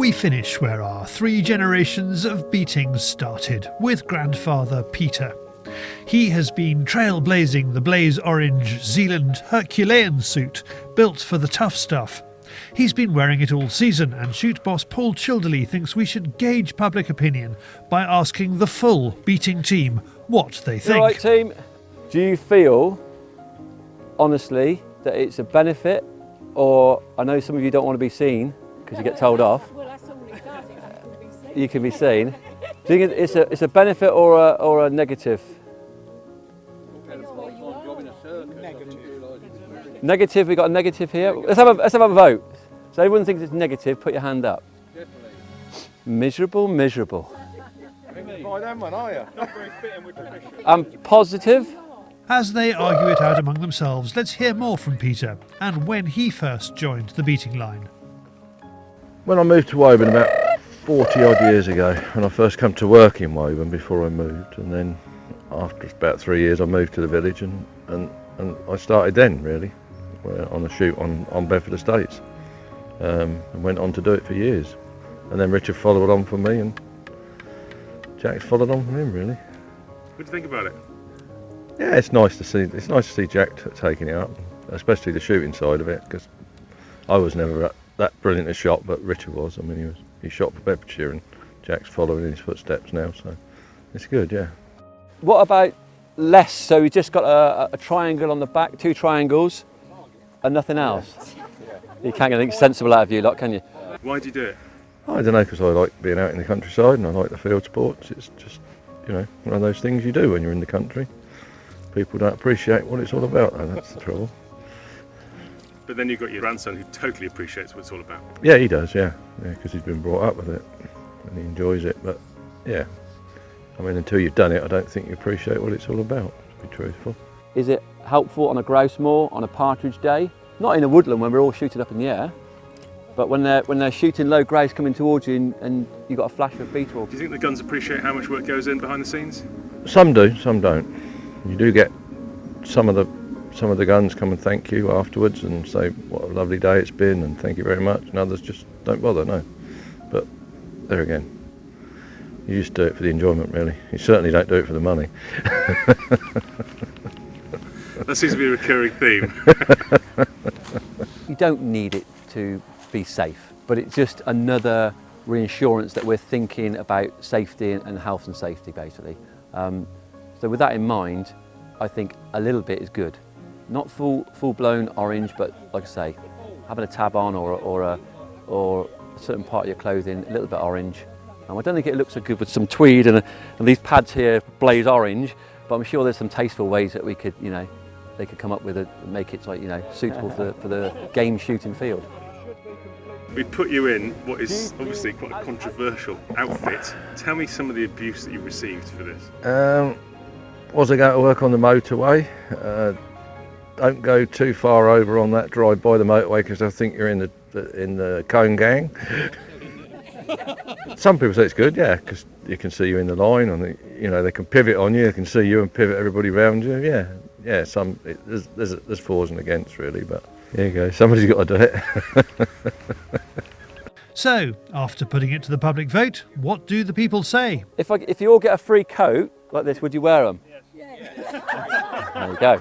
We finish where our 3 generations of beatings started, with grandfather Peter. He has been trailblazing the blaze orange Zealand Herculean suit, built for the tough stuff. He's been wearing it all season, and shoot boss Paul Childerley thinks we should gauge public opinion by asking the full beating team what they think. All right, team. Do you feel, honestly, that it's a benefit, or I know some of you don't want to be seen because you get told off. Well, that's all it does. It has to be seen. You can be seen. Do you think it's a benefit or a negative? Negative. We got a negative here. Let's have a vote. So everyone thinks it's negative. Put your hand up. Definitely. Miserable, miserable. By them one, are you? Not very fitting with the mission. I'm positive. As they argue it out among themselves, let's hear more from Peter and when he first joined the beating line. When I moved to Woburn about 40 odd years ago, when I first come to work in Woburn before I moved, and then after about 3 years I moved to the village and I started then really on a shoot on Bedford Estates, and went on to do it for years, and then Richard followed on from me and Jack's followed on from him really. What do you think about it? Yeah, it's nice to see Jack taking it up, especially the shooting side of it, because I was never that brilliant a shot, but Richard was. I mean, he shot for Bedfordshire, and Jack's following in his footsteps now, so it's good, yeah. What about less? So we just got a triangle on the back, 2 triangles, and nothing else. You can't get anything sensible out of you lot, can you? Why do you do it? I don't know, because I like being out in the countryside and I like the field sports. It's just, one of those things you do when you're in the country. People don't appreciate what it's all about, and that's the trouble. But then you've got your grandson who totally appreciates what it's all about. Yeah, he does, yeah, because he's been brought up with it and he enjoys it. But yeah, I mean, until you've done it, I don't think you appreciate what it's all about, to be truthful. Is it helpful on a grouse moor, on a partridge day? Not in a woodland when we're all shooting up in the air, but when they're shooting low grouse coming towards you and you've got a flash of a beetle. Do you think the guns appreciate how much work goes in behind the scenes? Some do, some don't. You do get some of the guns come and thank you afterwards and say what a lovely day it's been and thank you very much, and others just don't bother, no. But there again, you just do it for the enjoyment really. You certainly don't do it for the money. That seems to be a recurring theme. You don't need it to be safe, but it's just another reassurance that we're thinking about safety and health and safety basically. So with that in mind, I think a little bit is good. Not full-blown orange, but like I say, having a tab on or a certain part of your clothing, a little bit orange. I don't think it looks so good with some tweed and these pads here blaze orange, but I'm sure there's some tasteful ways that we could, they could come up with it and make it like, suitable for the game shooting field. We put you in what is obviously quite a controversial outfit. Tell me some of the abuse that you received for this. Was I going to work on the motorway? Don't go too far over on that drive by the motorway because I think you're in the cone gang. Some people say it's good, yeah, because you can see you in the line, and they can pivot on you. They can see you and pivot everybody around you. Yeah. There's fors and against really, but there you go. Somebody's got to do it. So, after putting it to the public vote, what do the people say? If you all get a free coat like this, would you wear them? Yes. There you go.